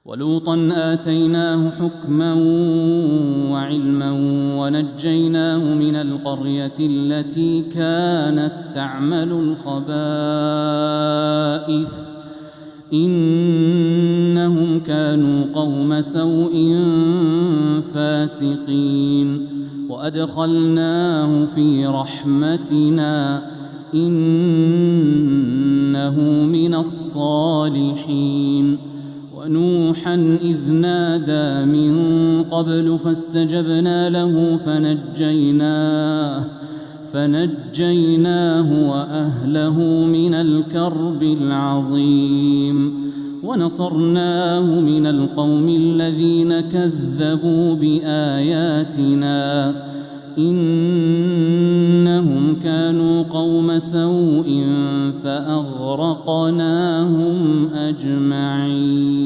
ولوطا آتيناه حكما وعلما ونجيناه من القرية التي كانت تعمل الخبائث إنهم كانوا قوم سوء فاسقين وأدخلناه في رحمتنا إنه من الصالحين ونوحا إذ نادى من قبل فاستجبنا له فنجيناه وأهله من الكرب العظيم ونصرناه من القوم الذين كذبوا بآياتنا إنهم كانوا قوم سوء فأغرقناهم أجمعين.